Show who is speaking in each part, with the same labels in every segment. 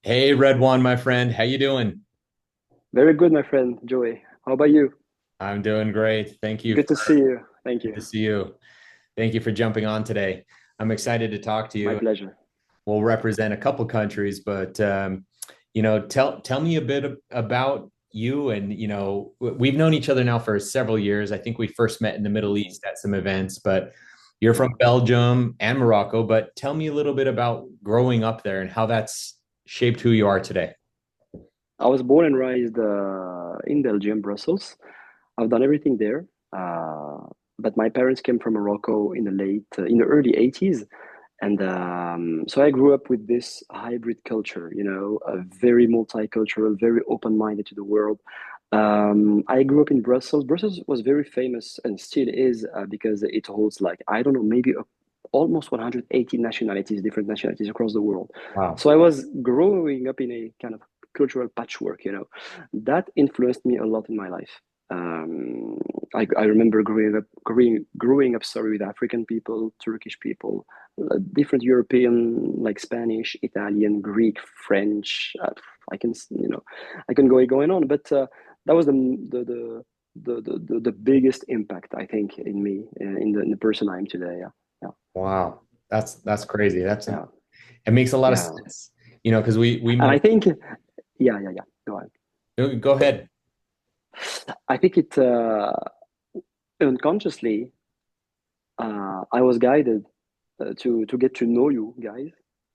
Speaker 1: Hey, Redouane, my friend, how you doing?
Speaker 2: Very good, my friend Joey. How about you?
Speaker 1: I'm doing great. Thank you
Speaker 2: Good to
Speaker 1: for
Speaker 2: see you. Thank
Speaker 1: Good
Speaker 2: you.
Speaker 1: to see you. Thank you for jumping on today. I'm excited to talk to
Speaker 2: My
Speaker 1: you.
Speaker 2: pleasure.
Speaker 1: We'll represent a couple countries, but tell me a bit about you. And we've known each other now for several years. I think we first met in the Middle
Speaker 2: Mhm.
Speaker 1: East at some events, but you're from
Speaker 2: Yeah.
Speaker 1: Belgium and Morocco. But tell me a little bit about growing up there and how that's shaped who you are today.
Speaker 2: I was born and raised in Belgium, Brussels. I've done everything there. Uh, but my parents came from Morocco in the early 80s. And so I grew up with this hybrid culture, very multicultural, very open-minded to the world. I grew up in Brussels. Brussels was very famous and still is because it holds like, I don't know, maybe almost 180 nationalities, different nationalities across the world.
Speaker 1: Wow.
Speaker 2: So I was growing up in a kind of cultural patchwork. That influenced me a lot in my life. Um, I remember growing up, sorry, with African people, Turkish people, different European, like Spanish, Italian, Greek, French. I can, I can go going on, but that was the biggest impact I think in me, in the person I am today. Yeah, yeah,
Speaker 1: Wow. That's crazy.
Speaker 2: yeah,
Speaker 1: It makes a lot of
Speaker 2: yeah.
Speaker 1: sense, because we
Speaker 2: And I
Speaker 1: most
Speaker 2: think, yeah. Go on.
Speaker 1: go ahead.
Speaker 2: I think it unconsciously, I was guided to get to know you guys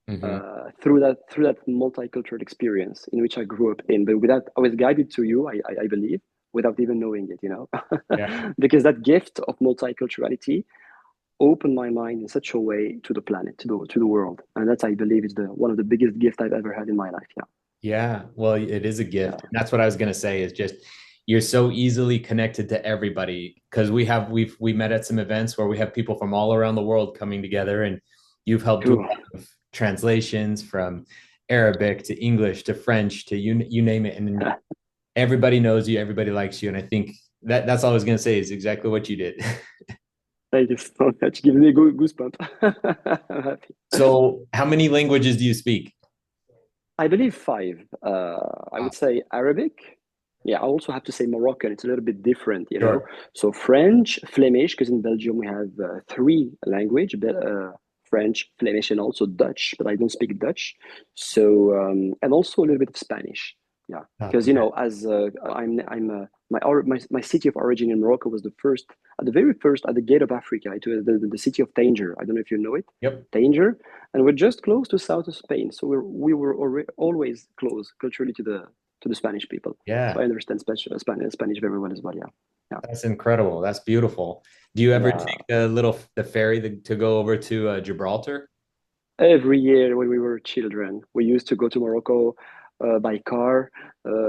Speaker 1: Hmm.
Speaker 2: through that multicultural experience in which I grew up in. But without, I was guided to you, I believe, without even knowing it.
Speaker 1: Yeah.
Speaker 2: Because that gift of multiculturality opened my mind in such a way to the planet, to the world, and that's, I believe, is the one of the biggest gifts I've ever had in my life. Yeah,
Speaker 1: Yeah. Well, it is a gift.
Speaker 2: yeah,
Speaker 1: That's what I was going to say is just you're so easily connected to everybody because we met at some events where we have people from all around the world coming together, and you've helped do a
Speaker 2: true.
Speaker 1: lot of translations from Arabic to English to French to you name it, and everybody knows you, everybody likes you, and I think that's all I was going to say is exactly what you did.
Speaker 2: Thank you so much. Give me a goosebump. I'm happy.
Speaker 1: So, how many languages do you speak?
Speaker 2: I believe five. I
Speaker 1: Wow.
Speaker 2: would say Arabic. Yeah, I also have to say Moroccan. It's a little bit different.
Speaker 1: Sure.
Speaker 2: So French, Flemish, because in Belgium we have three language, but French, Flemish, and also Dutch. But I don't speak Dutch. So and also a little bit of Spanish. Yeah,
Speaker 1: Oh,
Speaker 2: because
Speaker 1: okay.
Speaker 2: as I'm my city of origin in Morocco was the first, at the very first, at the gate of Africa. It was the city of Tanger. I don't know if you know it.
Speaker 1: Yep.
Speaker 2: Tanger, and we're just close to south of Spain, so we were always close culturally to the Spanish people. So
Speaker 1: Yeah.
Speaker 2: I understand Spanish very well as well. Yeah, yeah,
Speaker 1: That's incredible. That's beautiful. Do you ever
Speaker 2: yeah.
Speaker 1: take the ferry to go over to Gibraltar?
Speaker 2: Every year when we were children, we used to go to Morocco by car,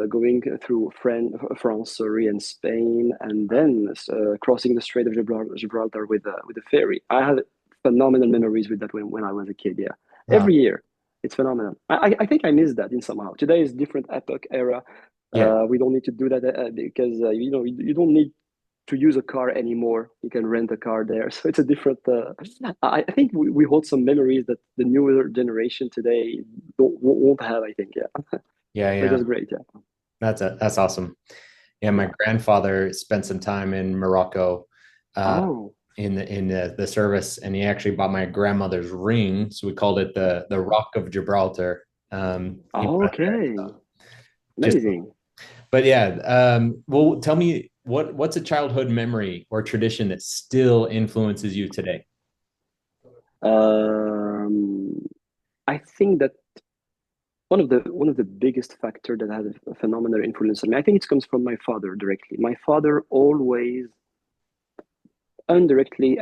Speaker 2: going through France, sorry, and Spain, and then crossing the Strait of Gibraltar with a ferry. I had phenomenal memories with that when I was a kid. Yeah,
Speaker 1: Wow.
Speaker 2: every year, it's phenomenal. I think I miss that in somehow. Today is different epoch era.
Speaker 1: Yeah.
Speaker 2: We don't need to do that because you don't need to use a car anymore. You can rent a car there. So it's a different. I think we hold some memories that the newer generation today won't have. I think, yeah.
Speaker 1: Yeah.
Speaker 2: But it
Speaker 1: Yeah.
Speaker 2: was great. Yeah.
Speaker 1: That's awesome. Yeah. My
Speaker 2: Yeah.
Speaker 1: grandfather spent some time in Morocco, uh,
Speaker 2: Oh.
Speaker 1: in the service, and he actually bought my grandmother's ring. So we called it the Rock of Gibraltar. He
Speaker 2: Oh,
Speaker 1: bought it there.
Speaker 2: okay.
Speaker 1: So just,
Speaker 2: Amazing.
Speaker 1: but yeah. Well, tell me what's a childhood memory or tradition that still influences you today?
Speaker 2: Um, I think that one of the biggest factor that had a phenomenal influence on me. I think it comes from my father directly. My father always, indirectly,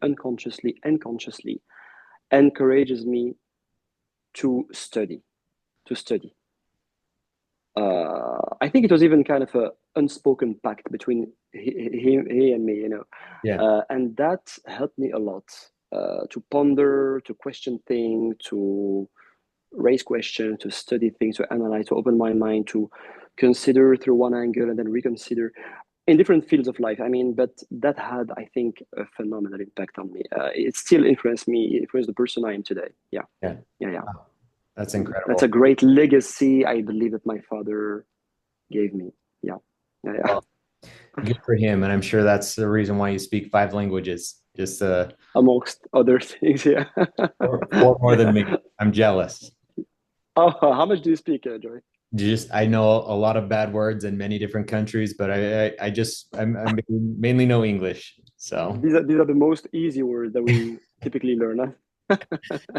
Speaker 2: unconsciously, and consciously, encourages me to study. To study. I think it was even kind of a unspoken pact between he and me.
Speaker 1: Yeah.
Speaker 2: And that helped me a lot to ponder, to question things, to raise questions, to study things, to analyze, to open my mind, to consider through one angle and then reconsider in different fields of life. I mean, but that had, I think, a phenomenal impact on me. It still influenced me, influenced the person I am today. Yeah,
Speaker 1: Yeah.
Speaker 2: yeah, yeah.
Speaker 1: That's
Speaker 2: That's a
Speaker 1: incredible.
Speaker 2: great legacy, I believe, that my father gave me. Yeah, yeah, yeah.
Speaker 1: Well, good for him, and I'm sure that's the reason why you speak five languages. Just
Speaker 2: Amongst other things, yeah.
Speaker 1: four more than me. I'm jealous.
Speaker 2: Oh, how much do you speak, Joy?
Speaker 1: Just I know a lot of bad words in many different countries, but I just I mainly know English. So
Speaker 2: These are the most easy words that we typically learn. Huh?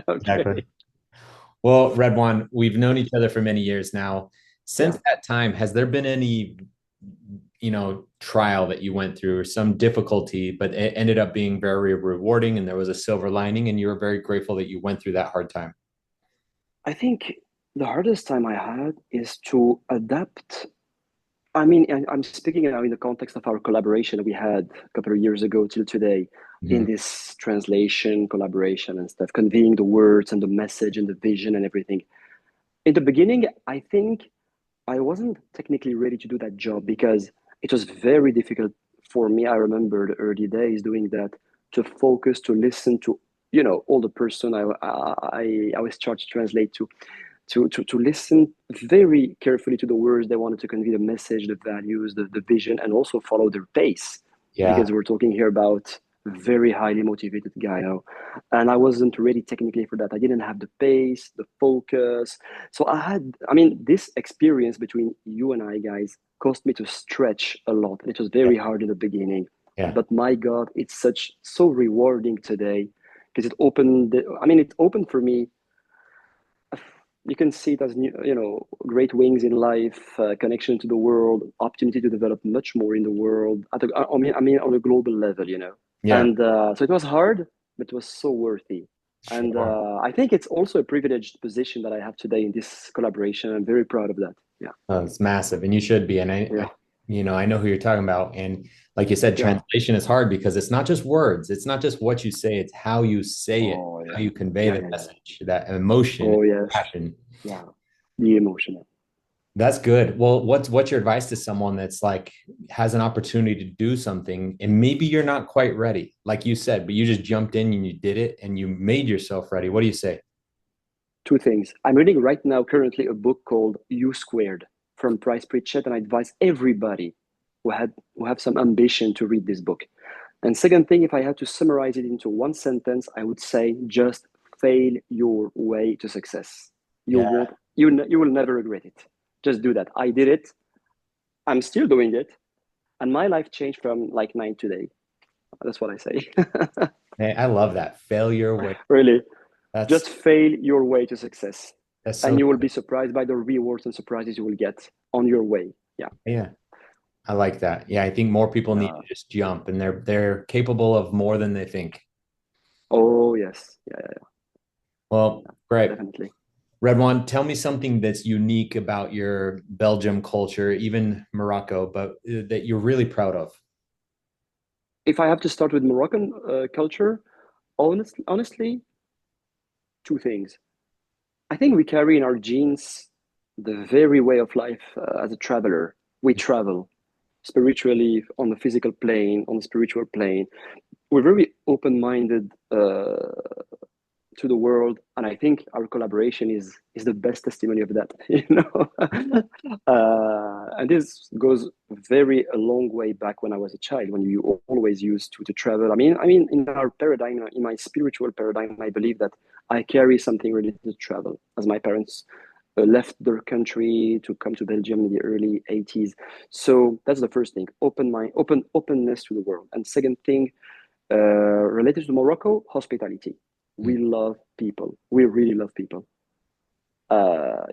Speaker 2: Okay.
Speaker 1: exactly. Well, Redwan, we've known each other for many years now. Since
Speaker 2: Yeah.
Speaker 1: that time, has there been any, trial that you went through or some difficulty, but it ended up being very rewarding and there was a silver lining and you were very grateful that you went through that hard time?
Speaker 2: I think the hardest time I had is to adapt. I mean, and I'm speaking now in the context of our collaboration we had a couple of years ago till today in
Speaker 1: Mhm.
Speaker 2: this translation collaboration and stuff, conveying the words and the message and the vision and everything. In the beginning, I think I wasn't technically ready to do that job because it was very difficult for me. I remember the early days doing that, to focus, to listen to, all the person I was charged to translate to listen very carefully to the words they wanted to convey, the message, the values, the vision, and also follow their pace.
Speaker 1: Yeah.
Speaker 2: Because we're talking here about a very highly motivated guy, and I wasn't ready technically for that. I didn't have the pace, the focus. So I mean, this experience between you and I, guys, caused me to stretch a lot. It was
Speaker 1: Yeah.
Speaker 2: very hard in the beginning,
Speaker 1: Yeah.
Speaker 2: but my God, it's so rewarding today because it opened for me. You can see it as great wings in life, connection to the world, opportunity to develop much more in the world. I mean, on a global level,
Speaker 1: Yeah.
Speaker 2: and so it was hard, but it was so worthy. And
Speaker 1: Sure.
Speaker 2: I think it's also a privileged position that I have today in this collaboration. I'm very proud of that. Yeah,
Speaker 1: Oh, it's massive, and you should be. And
Speaker 2: yeah,
Speaker 1: I know who you're talking about. And like you said,
Speaker 2: yeah.
Speaker 1: translation is hard because it's not just words. It's not just what you say. It's how you say it,
Speaker 2: Oh
Speaker 1: how
Speaker 2: yeah,
Speaker 1: you convey
Speaker 2: yeah,
Speaker 1: the
Speaker 2: yeah, yeah.
Speaker 1: message, that emotion,
Speaker 2: Oh yes,
Speaker 1: passion.
Speaker 2: yeah. The emotional.
Speaker 1: That's good. Well, what's your advice to someone that's like has an opportunity to do something and maybe you're not quite ready, like you said, but you just jumped in and you did it and you made yourself ready. What do you say?
Speaker 2: Two things. I'm reading right now currently a book called U Squared from Price Pritchett, and I advise everybody who have some ambition to read this book. And second thing, if I had to summarize it into one sentence, I would say just fail your way to success. You
Speaker 1: Yeah,
Speaker 2: won't you will never regret it. Just do that. I did it. I'm still doing it, and my life changed from like nine today. That's what I say.
Speaker 1: hey, I love that failure way.
Speaker 2: Really,
Speaker 1: That's
Speaker 2: just fail your way to success,
Speaker 1: that's
Speaker 2: and
Speaker 1: so
Speaker 2: you will be
Speaker 1: good.
Speaker 2: surprised by the rewards and surprises you will get on your way. Yeah.
Speaker 1: Yeah, I like that. Yeah, I think more people need
Speaker 2: Yeah.
Speaker 1: to just jump and they're capable of more than they think.
Speaker 2: Oh yes. Yeah, yeah,
Speaker 1: Well,
Speaker 2: yeah.
Speaker 1: great.
Speaker 2: Definitely.
Speaker 1: Redwan, tell me something that's unique about your Belgium culture, even Morocco, but that you're really proud of.
Speaker 2: If I have to start with Moroccan culture, honestly, two things. I think we carry in our genes the very way of life as a traveler. We travel spiritually on the physical plane, on the spiritual plane. We're very open-minded to the world, and I think our collaboration is the best testimony of that. And this goes very a long way back when I was a child, when you always used to travel. I mean, in our paradigm, in my spiritual paradigm, I believe that I carry something related to travel, as my parents left their country to come to Belgium in the early 80s. So that's the first thing, openness to the world. And second thing, related to Morocco, hospitality. We
Speaker 1: Mm.
Speaker 2: love people. We really love people.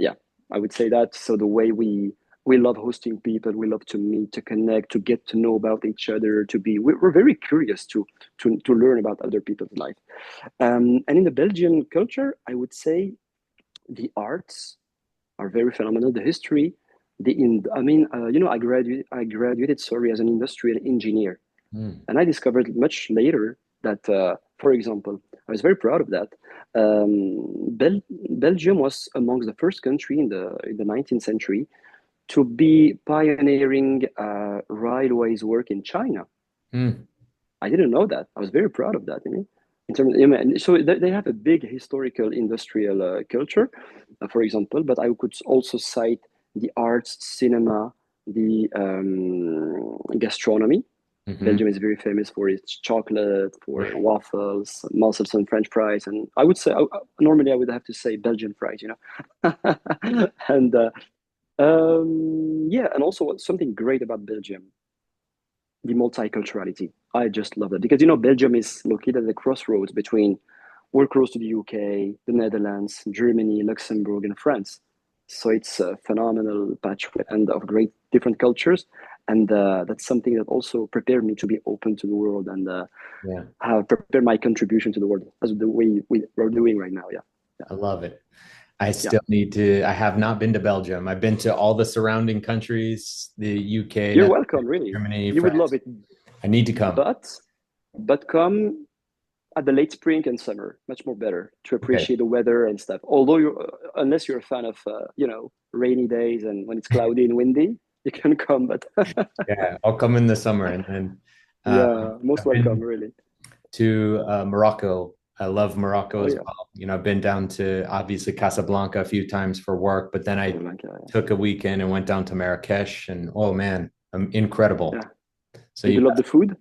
Speaker 2: Yeah, I would say that. So the way we love hosting people, we love to meet, to connect, to get to know about each other, we're very curious to learn about other people's life. And in the Belgian culture, I would say the arts are very phenomenal. The history, I graduated, sorry, as an industrial engineer.
Speaker 1: Mm.
Speaker 2: And I discovered much later that, for example, I was very proud of that. Belgium was amongst the first country in the 19th century to be pioneering railways work in China.
Speaker 1: Mm.
Speaker 2: I didn't know that. I was very proud of that. in terms of, so they have a big historical industrial culture, for example, but I could also cite the arts, cinema, the gastronomy.
Speaker 1: Hmm.
Speaker 2: Belgium is very famous for its chocolate, for
Speaker 1: Yeah.
Speaker 2: waffles, mussels and French fries, and I would say normally I would have to say Belgian fries, and yeah, and also something great about Belgium, the multiculturality. I just love that because Belgium is located at the crossroads between we're close to the UK, the Netherlands, Germany, Luxembourg, and France. So it's a phenomenal patch and of great different cultures, and that's something that also prepared me to be open to the world and
Speaker 1: Yeah.
Speaker 2: have prepared my contribution to the world as the way we're doing right now. Yeah, yeah,
Speaker 1: I love it. I
Speaker 2: yeah.
Speaker 1: still need to, I have not been to Belgium. I've been to all the surrounding countries, the UK,
Speaker 2: You're
Speaker 1: Netherlands,
Speaker 2: welcome. Really,
Speaker 1: Germany,
Speaker 2: you would love
Speaker 1: France.
Speaker 2: it,
Speaker 1: I need to come.
Speaker 2: but come at the late spring and summer, much more better to
Speaker 1: Okay.
Speaker 2: appreciate the weather and stuff. Although unless you're a fan of, rainy days and when it's cloudy and windy, you can come. But
Speaker 1: Yeah, I'll come in the summer. And then
Speaker 2: yeah, most
Speaker 1: I've
Speaker 2: welcome,
Speaker 1: been
Speaker 2: really.
Speaker 1: to Morocco. I love Morocco
Speaker 2: Oh
Speaker 1: as
Speaker 2: yeah,
Speaker 1: well. I've been down to obviously Casablanca a few times for work, but then I
Speaker 2: Casablanca.
Speaker 1: took a weekend and went down to Marrakesh, and oh man, incredible.
Speaker 2: Yeah.
Speaker 1: So
Speaker 2: Did
Speaker 1: you
Speaker 2: you love the food?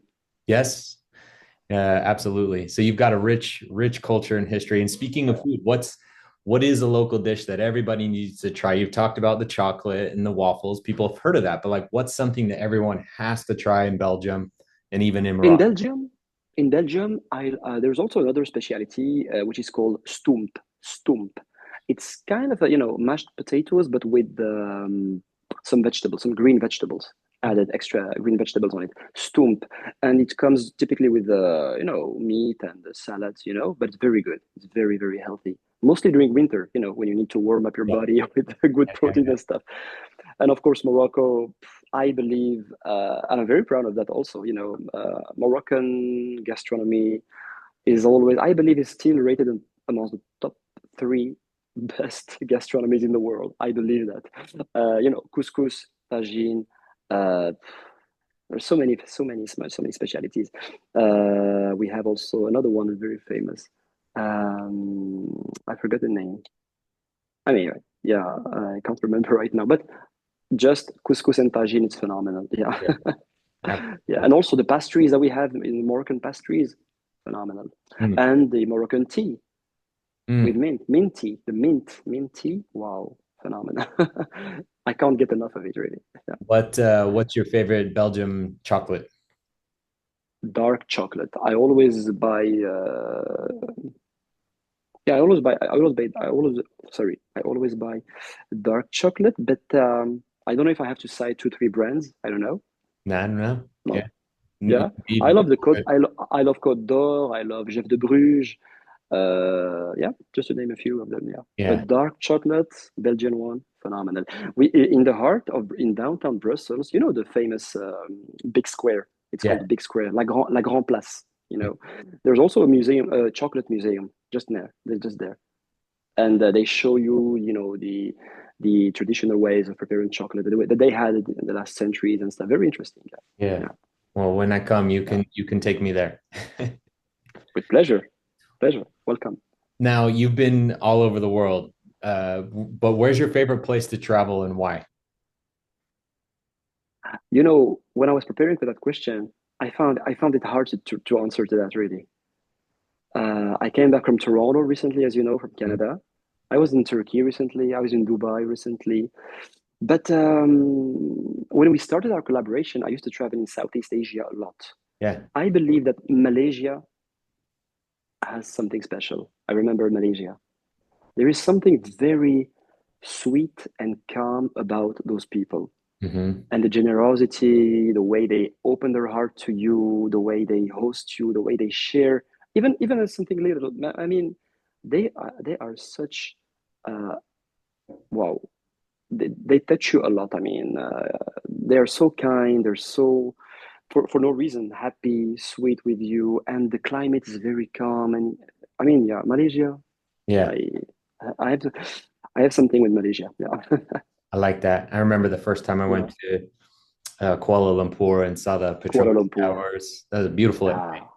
Speaker 1: yes, absolutely. So you've got a rich culture and history. And speaking of food, what is a local dish that everybody needs to try? You've talked about the chocolate and the waffles. People have heard of that, but like, what's something that everyone has to try in Belgium and even in
Speaker 2: In
Speaker 1: Morocco?
Speaker 2: Belgium, I there's also another specialty which is called stoomp. Stoomp. It's kind of mashed potatoes, but with some vegetables, some green vegetables added, extra green vegetables on it. Stoomp, and it comes typically with meat and salads, but it's very good. It's very very healthy. Mostly during winter, when you need to warm up your
Speaker 1: Yeah,
Speaker 2: body with good
Speaker 1: yeah,
Speaker 2: protein
Speaker 1: yeah.
Speaker 2: and stuff. And of course, Morocco, I believe, and I'm very proud of that also. Moroccan gastronomy is always, I believe, is still rated amongst the top three best gastronomies in the world. I believe that. Couscous, tagine. Uh, there's so many specialities. We have also another one very famous. I forgot the name. Anyway, yeah, I can't remember right now. But just couscous and tagine, it's phenomenal. Yeah.
Speaker 1: Yeah,
Speaker 2: Yeah.
Speaker 1: absolutely.
Speaker 2: And also the pastries that we have in Moroccan pastries, phenomenal.
Speaker 1: Mm,
Speaker 2: And the Moroccan tea with
Speaker 1: mm.
Speaker 2: mint tea, mint tea. Wow, phenomenal. I can't get enough of it, really. Yeah.
Speaker 1: What's your favorite Belgium chocolate?
Speaker 2: Dark chocolate. I always buy, yeah, I always buy dark chocolate, but I don't know if I have to cite two, three brands. I don't know.
Speaker 1: No, no.
Speaker 2: No.
Speaker 1: Yeah.
Speaker 2: Yeah, I
Speaker 1: Indeed.
Speaker 2: love the Côte. I love Côte d'Or. I love Jeff de Bruges. Yeah, just to name a few of them. Yeah,
Speaker 1: Yeah.
Speaker 2: but dark chocolate, Belgian one, phenomenal. We in the heart of in downtown Brussels. You know the famous big square. It's called
Speaker 1: Yeah.
Speaker 2: the Big Square, La Grand Place. There's also a museum, a chocolate museum, just there. They're just there, and they show you, the traditional ways of preparing chocolate, the way that they had it in the last centuries and stuff. Very interesting.
Speaker 1: Yeah.
Speaker 2: Yeah,
Speaker 1: Well, when I come,
Speaker 2: yeah.
Speaker 1: you can take me there.
Speaker 2: With pleasure. Pleasure. Welcome.
Speaker 1: Now, you've been all over the world, but where's your favorite place to travel and why?
Speaker 2: When I was preparing for that question, I found it hard to answer to that really. I came back from Toronto recently, as you know, from
Speaker 1: Mm.
Speaker 2: Canada. I was in Turkey recently. I was in Dubai recently. But when we started our collaboration, I used to travel in Southeast Asia a lot.
Speaker 1: Yeah.
Speaker 2: I believe that Malaysia has something special. I remember Malaysia. There is something very sweet and calm about those people.
Speaker 1: Hmm.
Speaker 2: And the generosity, the way they open their heart to you, the way they host you, the way they share, even as something little. I mean, they are such uh, wow. They touch you a lot. I mean, they are so kind. They're so for no reason happy, sweet with you, and the climate is very calm. And I mean, yeah, Malaysia.
Speaker 1: Yeah.
Speaker 2: I I have to, I have something with Malaysia. Yeah,
Speaker 1: I like that. I remember the first time I
Speaker 2: yeah.
Speaker 1: went to Kuala Lumpur and saw the
Speaker 2: Kuala
Speaker 1: Petronas
Speaker 2: Lumpur.
Speaker 1: Towers. That was a beautiful image.
Speaker 2: Ah.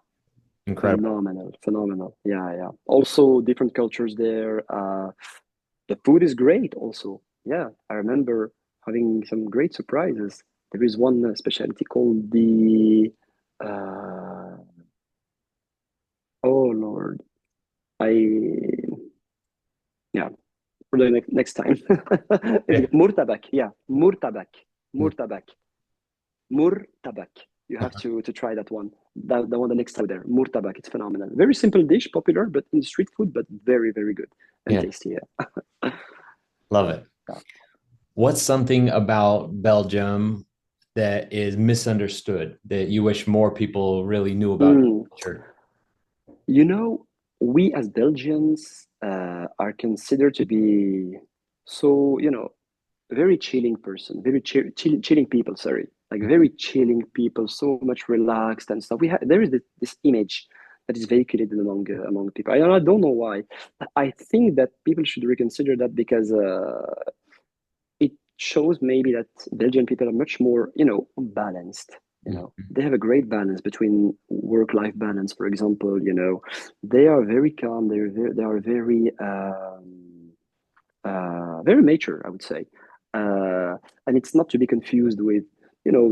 Speaker 1: Incredible.
Speaker 2: Phenomenal, phenomenal. Yeah, yeah. Also, different cultures there. The food is great. Also, yeah. I remember having some great surprises. There is one specialty called the. Uh, oh Lord, I yeah. For the next time,
Speaker 1: Yeah.
Speaker 2: murtabak. Yeah, murtabak, murtabak. Murtabak. You have to try that one. That the one the next time there. Murtabak. It's phenomenal. Very simple dish, popular, but in street food, but very, very good and
Speaker 1: Yeah.
Speaker 2: tasty. Yeah.
Speaker 1: Love it.
Speaker 2: Yeah.
Speaker 1: What's something about Belgium that is misunderstood that you wish more people really knew about
Speaker 2: Mm.
Speaker 1: your culture?
Speaker 2: You know, we as Belgians are considered to be so, very chilling person, very chilling people. Sorry, like very chilling people, so much relaxed and stuff. There is this image that is vehiculated among people. I don't know why. I think that people should reconsider that because it shows maybe that Belgian people are much more, balanced.
Speaker 1: Mhm.
Speaker 2: They have a great balance between work-life balance, for example. They are very calm. They are very mature, I would say. And it's not to be confused with,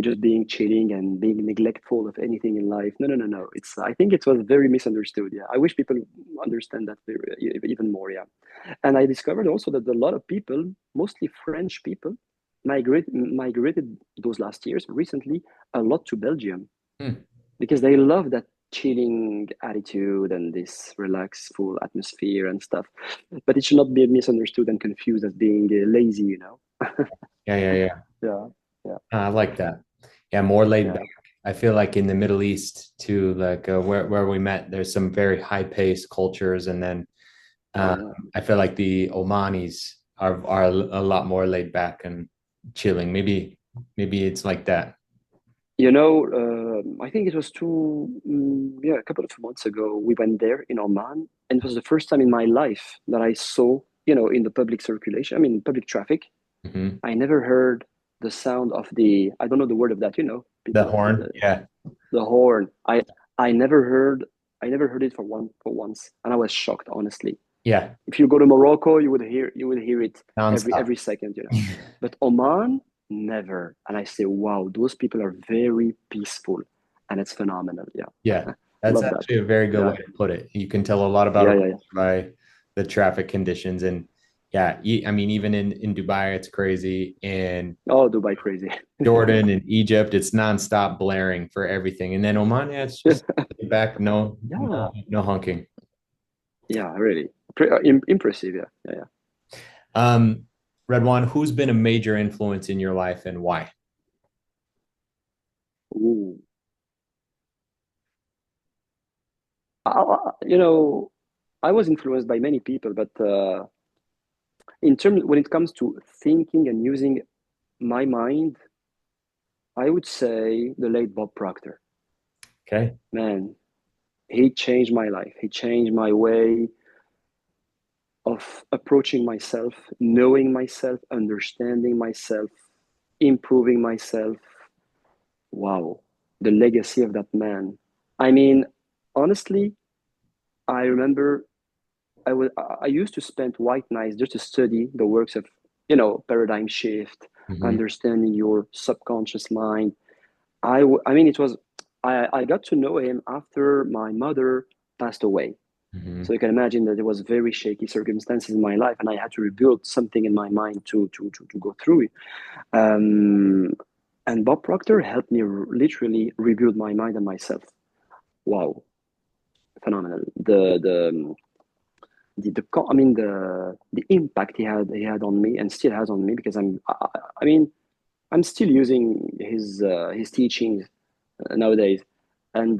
Speaker 2: just being chilling and being neglectful of anything in life. No, no, no, no. I think it was very misunderstood. Yeah. I wish people understand that even more. Yeah. And I discovered also that a lot of people, mostly French people, migrated those last years recently a lot to Belgium
Speaker 1: Hmm.
Speaker 2: because they love that chilling attitude and this relaxful atmosphere and stuff. But it should not be misunderstood and confused as being lazy.
Speaker 1: Yeah, yeah, yeah.
Speaker 2: Yeah, yeah,
Speaker 1: I like that. Yeah, more laid back.
Speaker 2: yeah.
Speaker 1: I feel like in the Middle East too, like where we met, there's some very high paced cultures, and then
Speaker 2: Oh
Speaker 1: um,
Speaker 2: yeah.
Speaker 1: I feel like the Omanis are a lot more laid back and chilling. Maybe it's like that.
Speaker 2: I think it was a couple of months ago, we went there in Oman, and it was the first time in my life that I saw, in the public circulation, I mean, public traffic,
Speaker 1: Hmm.
Speaker 2: I never heard the sound of I don't know the word of that,
Speaker 1: The
Speaker 2: people,
Speaker 1: horn, yeah,
Speaker 2: the horn. I never heard, I never heard it for once, and I was shocked, honestly.
Speaker 1: yeah,
Speaker 2: If you go to Morocco, you would hear it
Speaker 1: nonstop.
Speaker 2: every second. But Oman, never. And I say, wow, those people are very peaceful, and it's phenomenal. Yeah,
Speaker 1: Yeah, that's
Speaker 2: love that.
Speaker 1: actually a very good
Speaker 2: Yeah,
Speaker 1: way to put it. You can tell a lot about a
Speaker 2: yeah,
Speaker 1: culture
Speaker 2: yeah, yeah.
Speaker 1: by the traffic conditions, and yeah, I mean, even in Dubai, it's crazy, and
Speaker 2: Oh, Dubai crazy.
Speaker 1: Jordan and Egypt, it's nonstop blaring for everything, and then Oman, yeah, it's just back,
Speaker 2: Yeah,
Speaker 1: no honking.
Speaker 2: yeah, really. Impressive. Yeah, yeah, yeah.
Speaker 1: Um, Redwan, who's been a major influence in your life and why?
Speaker 2: Ooh. You know, I was influenced by many people, but in terms when it comes to thinking and using my mind, I would say the late Bob Proctor.
Speaker 1: Okay.
Speaker 2: Man, he changed my life. He changed my way of approaching myself, knowing myself, understanding myself, improving myself. Wow, the legacy of that man. I mean, honestly, I remember I used to spend white nights just to study the works of, paradigm shift,
Speaker 1: Hmm.
Speaker 2: understanding your subconscious mind. I mean, I got to know him after my mother passed away. So
Speaker 1: Hmm.
Speaker 2: you can imagine that it was very shaky circumstances in my life, and I had to rebuild something in my mind to go through it. Um, and Bob Proctor helped me literally rebuild my mind and myself. Wow, phenomenal! I mean the impact he had on me and still has on me because I mean I'm still using his teachings nowadays, and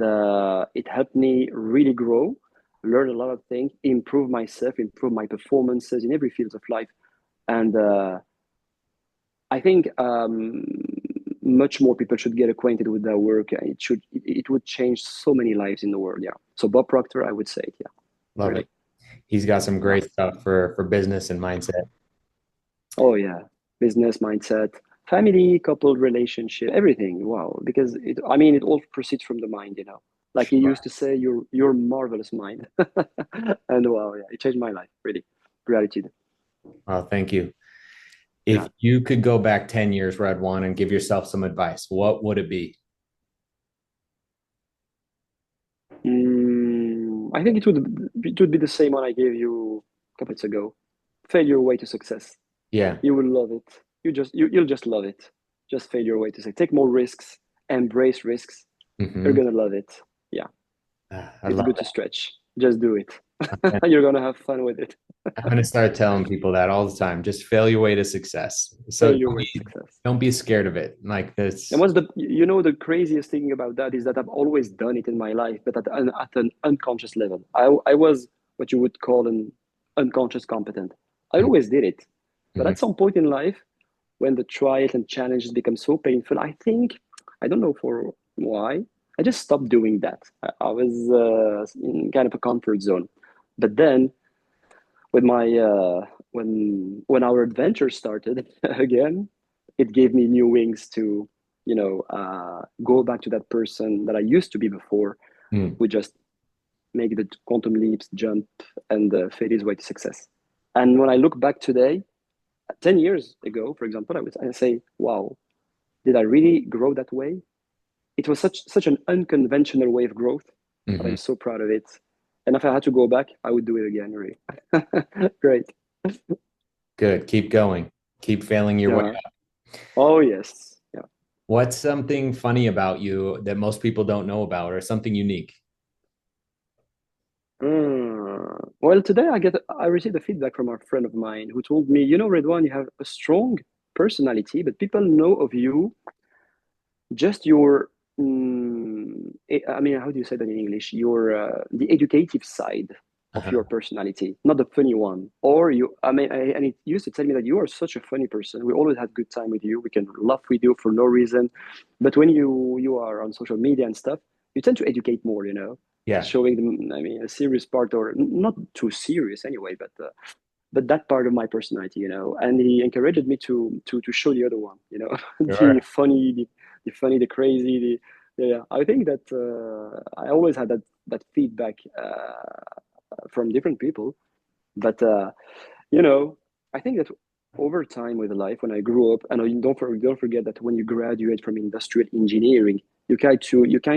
Speaker 2: it helped me really grow, learn a lot of things, improve myself, improve my performances in every field of life, and I think much more people should get acquainted with that work. It would change so many lives in the world. Yeah. So Bob Proctor, I would say, yeah,
Speaker 1: Love it.
Speaker 2: really.
Speaker 1: He's got some
Speaker 2: Yeah.
Speaker 1: great stuff for business and mindset.
Speaker 2: Oh yeah, business mindset, family, couple relationship, everything. Wow, because I mean, it all proceeds from the mind. Like he
Speaker 1: Sure.
Speaker 2: used to say, you're marvelous mind. And wow, yeah, it changed my life, really. Gratitude.
Speaker 1: Well, thank you. If
Speaker 2: Yeah.
Speaker 1: you could go back 10 years, Redwan, and give yourself some advice, what would it be?
Speaker 2: I think it would be the same one I gave you a couple minutes ago. Fail your way to success.
Speaker 1: Yeah.
Speaker 2: You will love it. You'll just love it. Just fail your way to success. Take more risks, embrace risks. You're
Speaker 1: Hmm.
Speaker 2: gonna love it. Yeah,
Speaker 1: I
Speaker 2: it's
Speaker 1: love
Speaker 2: good to
Speaker 1: that.
Speaker 2: stretch. Just do it.
Speaker 1: I'm
Speaker 2: You're gonna have fun with it.
Speaker 1: gonna start telling people that all the time. Just fail your way to success. So
Speaker 2: Fail your way to success.
Speaker 1: don't be scared of it. Like
Speaker 2: And
Speaker 1: this.
Speaker 2: what's the craziest thing about that is that I've always done it in my life, but at an unconscious level. I was what you would call an unconscious competent. I always did it, but
Speaker 1: Mhm.
Speaker 2: at some point in life, when the trials and challenges become so painful, I think I don't know for why. I just stopped doing that. I was in kind of a comfort zone, but then with my when our adventure started again, it gave me new wings to go back to that person that I used to be before,
Speaker 1: Mm.
Speaker 2: who just make the quantum leaps, jump, and fade his way to success. And when I look back today, 10 years ago, for example, I say, wow, did I really grow that way? It was such an unconventional way of growth, but I'm
Speaker 1: Hmm.
Speaker 2: so proud of it. And if I had to go back, I would do it again, really. Great.
Speaker 1: Good. Keep going. Keep failing your way
Speaker 2: Yeah.
Speaker 1: up.
Speaker 2: Oh, yes. Yeah.
Speaker 1: What's something funny about you that most people don't know about, or something unique?
Speaker 2: Well, today I received a feedback from a friend of mine who told me, Redouane, you have a strong personality, but people know of you just your I mean, how do you say that in English? Your the educative side of your
Speaker 1: Uh-huh.
Speaker 2: personality, not the funny one. Or you, I mean, and it used to tell me that you are such a funny person. We always had good time with you. We can laugh with you for no reason. But when you are on social media and stuff, you tend to educate more.
Speaker 1: Yeah.
Speaker 2: Showing them, I mean, a serious part, or not too serious anyway, but that part of my personality, and he encouraged me to show the other one, the
Speaker 1: Sure.
Speaker 2: funny, the funny, the crazy, yeah. I think that I always had that feedback from different people, but you know, I think that over time with life, when I grew up, and don't forget that when you graduate from industrial engineering, you kind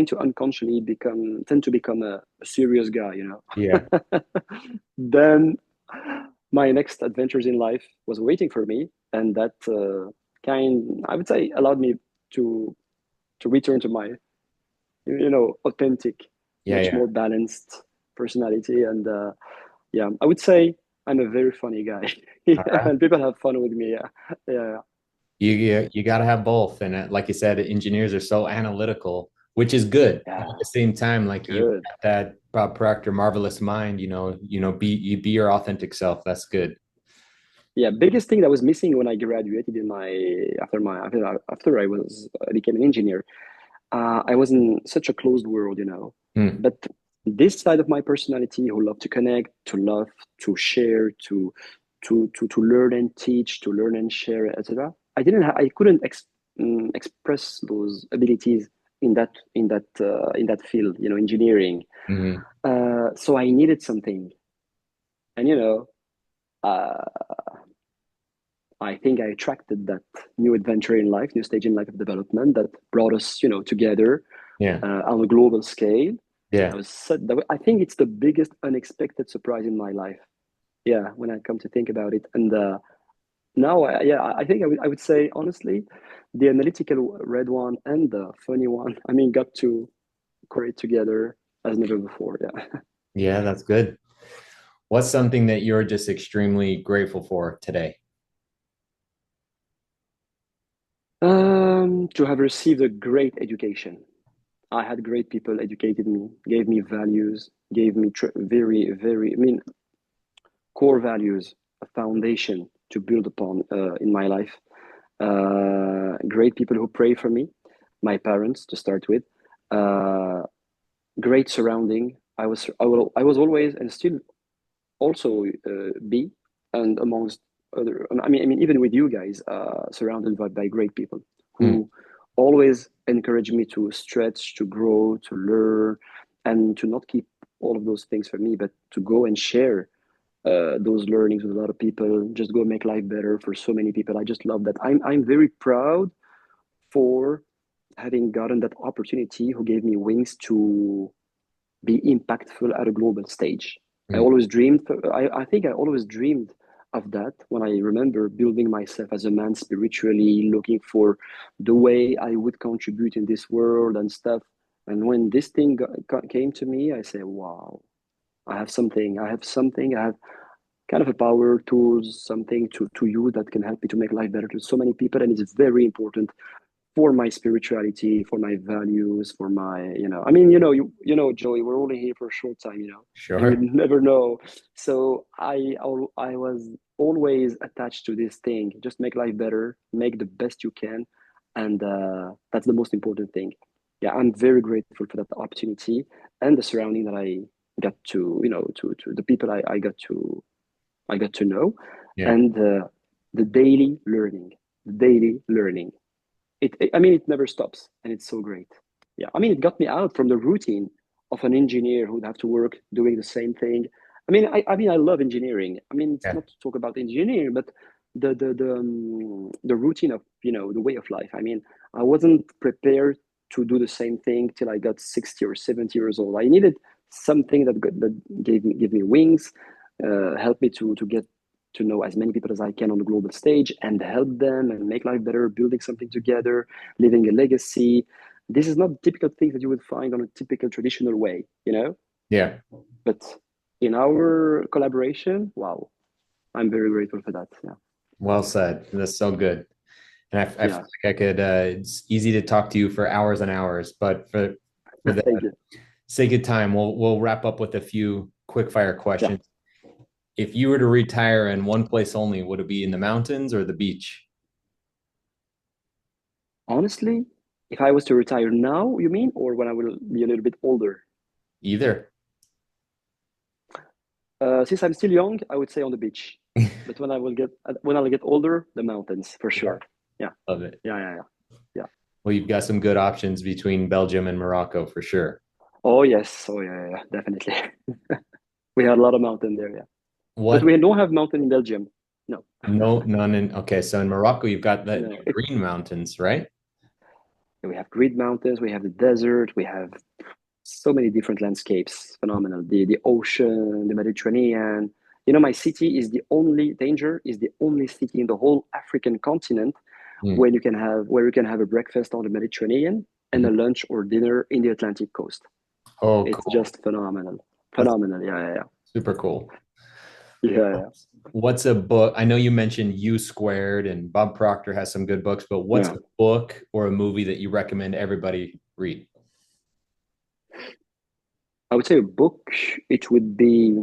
Speaker 2: to unconsciously tend to become a serious guy.
Speaker 1: Yeah.
Speaker 2: Then my next adventures in life was waiting for me, and that I would say, allowed me to return to my authentic,
Speaker 1: Yeah.
Speaker 2: much
Speaker 1: Yeah.
Speaker 2: more balanced personality. And yeah, I would say I'm a very funny guy.
Speaker 1: All
Speaker 2: Yeah,
Speaker 1: right.
Speaker 2: and people have fun with me. Yeah, yeah,
Speaker 1: You got to have both, and like you said, engineers are so analytical, which is good. But
Speaker 2: yeah.
Speaker 1: at the same time, like you
Speaker 2: Good.
Speaker 1: got that Bob Proctor marvelous mind, be your authentic self. That's good.
Speaker 2: Yeah, biggest thing that was missing when I graduated in my after I became an engineer. I was in such a closed world.
Speaker 1: Hmm.
Speaker 2: But this side of my personality, who love to connect, to love, to share, to learn and teach, to learn and share, etc. I couldn't express those abilities in that field, engineering.
Speaker 1: Hmm.
Speaker 2: So I needed something, and uh, I think I attracted that new adventure in life, new stage in life of development that brought us, together
Speaker 1: Yeah.
Speaker 2: on a global scale.
Speaker 1: Yeah.
Speaker 2: I think it's the biggest unexpected surprise in my life. Yeah, when I come to think about it, and now, yeah, I think I would say honestly, the analytical red one and the funny one, I mean, got to create together as never before. Yeah.
Speaker 1: Yeah. That's good. What's something that you're just extremely grateful for today?
Speaker 2: To have received a great education. I had great people educated me, gave me values, gave me very, very, I mean, core values, a foundation to build upon in my life. Great people who pray for me, my parents to start with. Uh, Great surrounding. I was always and still also be, and amongst other. I mean, even with you guys, surrounded by great people
Speaker 1: Hmm.
Speaker 2: who always encourage me to stretch, to grow, to learn, and to not keep all of those things for me, but to go and share those learnings with a lot of people, just go make life better for so many people. I just love that. I'm very proud for having gotten that opportunity who gave me wings to be impactful at a global stage.
Speaker 1: Mm.
Speaker 2: I think I always dreamed of that when I remember building myself as a man spiritually, looking for the way I would contribute in this world and stuff. And when this thing came to me, I say, wow, I have kind of a power tools, something to you that can help me to make life better to so many people. And it's very important for my spirituality, for my values, for my, I mean, Joey, we're only here for a short time, and you
Speaker 1: Sure.
Speaker 2: never know. So I was always attached to this thing. Just make life better, make the best you can, and that's the most important thing. Yeah, I'm very grateful for that opportunity and the surrounding that I got to, to the people I got to know,
Speaker 1: Yeah.
Speaker 2: and the daily learning. I mean, it never stops, and it's so great. Yeah, I mean, it got me out from the routine of an engineer who'd have to work doing the same thing. I mean, I love engineering. I mean, it's
Speaker 1: Yeah.
Speaker 2: not to talk about engineering, but the routine of the way of life. I mean, I wasn't prepared to do the same thing till I got 60 or 70 years old. I needed something that gave me wings, helped me to get to know as many people as I can on the global stage and help them and make life better, building something together, leaving a legacy. This is not typical things that you would find on a typical traditional way,
Speaker 1: Yeah.
Speaker 2: But in our collaboration, wow, I'm very grateful for that. Yeah.
Speaker 1: Well said. That's so good. And I feel
Speaker 2: Yeah.
Speaker 1: like I could, it's easy to talk to you for hours and hours, but for the
Speaker 2: Thank you.
Speaker 1: sake of time, we'll wrap up with a few quick fire
Speaker 2: Yeah.
Speaker 1: questions. If you were to retire in one place only, would it be in the mountains or the beach?
Speaker 2: Honestly, if I was to retire now, you mean, or when I will be a little bit older?
Speaker 1: Either.
Speaker 2: Since I'm still young, I would say on the beach. But when I'll get older, the mountains for
Speaker 1: Yeah,
Speaker 2: sure. Yeah.
Speaker 1: love it.
Speaker 2: Yeah. Yeah. Yeah. Yeah.
Speaker 1: Well, you've got some good options between Belgium and Morocco for sure.
Speaker 2: Oh yes. Oh yeah, yeah, yeah, definitely. We had a lot of mountain there, yeah. But
Speaker 1: What?
Speaker 2: we don't have mountain in Belgium. No,
Speaker 1: No, none in. Okay, so in Morocco, you've got the
Speaker 2: no.
Speaker 1: green mountains, right?
Speaker 2: We have grid mountains, we have the desert, we have so many different landscapes. Phenomenal. The ocean, the Mediterranean. My city is the only city in the whole African continent
Speaker 1: Mm.
Speaker 2: where you can have a breakfast on the Mediterranean and
Speaker 1: Mhm.
Speaker 2: a lunch or dinner in the Atlantic coast.
Speaker 1: Oh,
Speaker 2: It's
Speaker 1: cool.
Speaker 2: just phenomenal.
Speaker 1: That's
Speaker 2: Phenomenal. Yeah, yeah,
Speaker 1: super cool.
Speaker 2: yeah. Yeah, yeah.
Speaker 1: What's a book? I know you mentioned U Squared and Bob Proctor has some good books, but what's
Speaker 2: Yeah.
Speaker 1: a book or a movie that you recommend everybody read?
Speaker 2: I would say a book, it would be,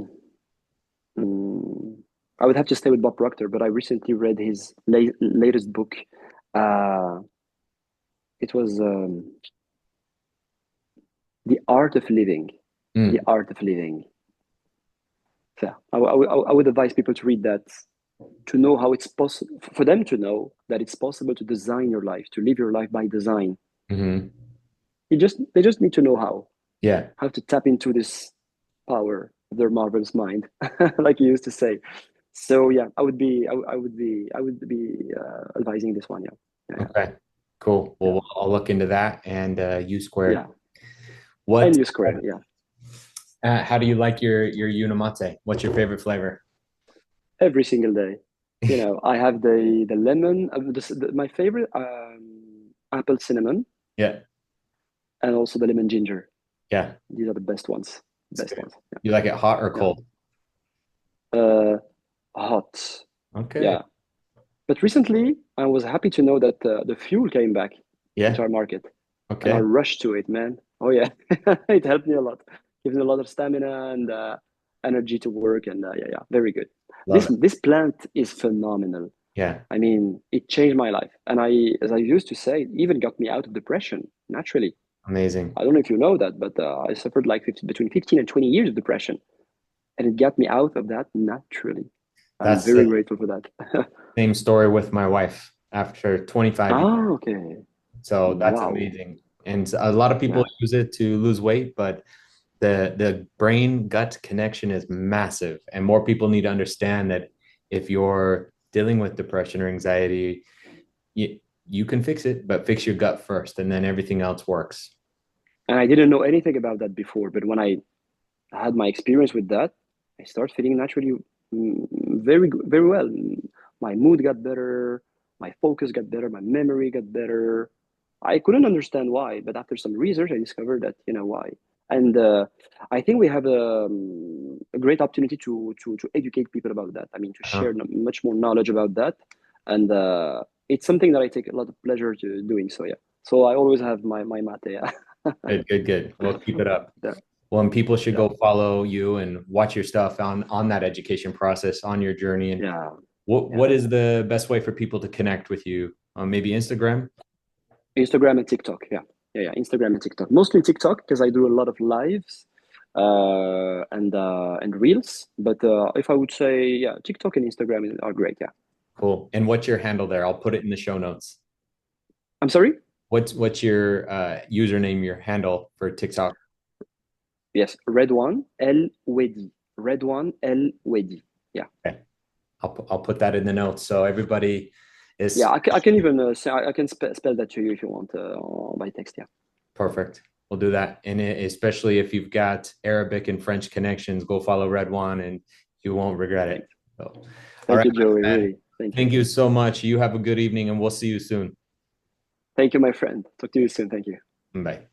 Speaker 2: mm, I would have to stay with Bob Proctor, but I recently read his latest book. Uh, it was The Art of Living. The
Speaker 1: Mm.
Speaker 2: Art of Living. So I would advise people to read that, to know how it's possible, for them to know that it's possible to design your life, to live your life by design.
Speaker 1: Hmm.
Speaker 2: They just need to know
Speaker 1: Yeah,
Speaker 2: how to tap into this power of their marvelous mind, like you used to say. So yeah, I would be advising this one. Yeah, yeah, yeah,
Speaker 1: okay, cool.
Speaker 2: yeah,
Speaker 1: Well, I'll look into that and U
Speaker 2: yeah.
Speaker 1: Squared.
Speaker 2: And
Speaker 1: What?
Speaker 2: you square, yeah.
Speaker 1: How do you like your Unamate? What's your favorite flavor?
Speaker 2: Every single day. I have the lemon. My favorite apple cinnamon,
Speaker 1: Yeah,
Speaker 2: and also the lemon ginger.
Speaker 1: yeah,
Speaker 2: These are the best ones.
Speaker 1: it's
Speaker 2: Best
Speaker 1: good.
Speaker 2: ones. Yeah,
Speaker 1: You like it hot or
Speaker 2: yeah.
Speaker 1: cold?
Speaker 2: Uh, Hot.
Speaker 1: Okay.
Speaker 2: Yeah. But recently, I was happy to know that the fuel came back into
Speaker 1: Yeah.
Speaker 2: our market, and I
Speaker 1: Okay.
Speaker 2: rushed to it, man. Oh yeah, it helped me a lot. Gives me a lot of stamina and energy to work, and yeah, yeah, very good.
Speaker 1: Love
Speaker 2: This
Speaker 1: it.
Speaker 2: this plant is phenomenal.
Speaker 1: Yeah.
Speaker 2: I mean, it changed my life, and as I used to say, it even got me out of depression naturally.
Speaker 1: Amazing.
Speaker 2: I don't know if you know that, but I suffered like between 15 and 20 years of depression, and it got me out of that naturally. I'm
Speaker 1: That's
Speaker 2: very
Speaker 1: the
Speaker 2: grateful for that.
Speaker 1: same story with my wife after 25 years.
Speaker 2: Ah, okay.
Speaker 1: So that's
Speaker 2: Wow.
Speaker 1: amazing. And a lot of people
Speaker 2: Yeah.
Speaker 1: use it to lose weight, but The brain gut connection is massive, and more people need to understand that if you're dealing with depression or anxiety, you can fix it, but fix your gut first, and then everything else works.
Speaker 2: And I didn't know anything about that before, but when I had my experience with that, I started feeling naturally very well. My mood got better, my focus got better, my memory got better. I couldn't understand why, but after some research, I discovered that why. And I think we have a great opportunity to educate people about that. I mean, to
Speaker 1: Uh-huh.
Speaker 2: share much more knowledge about that, and it's something that I take a lot of pleasure to doing. So yeah, so I always have my mate. Yeah,
Speaker 1: Good, good, good. Well, keep it up.
Speaker 2: yeah,
Speaker 1: Well, and people should
Speaker 2: yeah,
Speaker 1: go follow you and watch your stuff on that education process, on your journey. And
Speaker 2: yeah,
Speaker 1: what
Speaker 2: yeah.
Speaker 1: is the best way for people to connect with you? Maybe Instagram?
Speaker 2: Instagram and TikTok. Yeah, yeah, yeah. Instagram and TikTok. Mostly TikTok because I do a lot of lives and reels. But if I would say, yeah, TikTok and Instagram are great. Yeah.
Speaker 1: Cool. And what's your handle there? I'll put it in the show notes.
Speaker 2: I'm sorry.
Speaker 1: What's your username, your handle for TikTok?
Speaker 2: Yes, Redouane El Ouedi. Redouane El Ouedi. Yeah,
Speaker 1: Okay. I'll put that in the notes so everybody
Speaker 2: yeah.
Speaker 1: is
Speaker 2: I can even say I can spell that to you if you want by text. Yeah.
Speaker 1: perfect. We'll do that. And especially if you've got Arabic and French connections, go follow Red One and you won't regret it.
Speaker 2: Thanks.
Speaker 1: So, all
Speaker 2: Thank
Speaker 1: right,
Speaker 2: you, Joey.
Speaker 1: my man.
Speaker 2: Really. Thank you.
Speaker 1: Thank you so much. You have a good evening and we'll see you soon.
Speaker 2: Thank you, my friend. Talk to you soon. Thank you.
Speaker 1: Bye.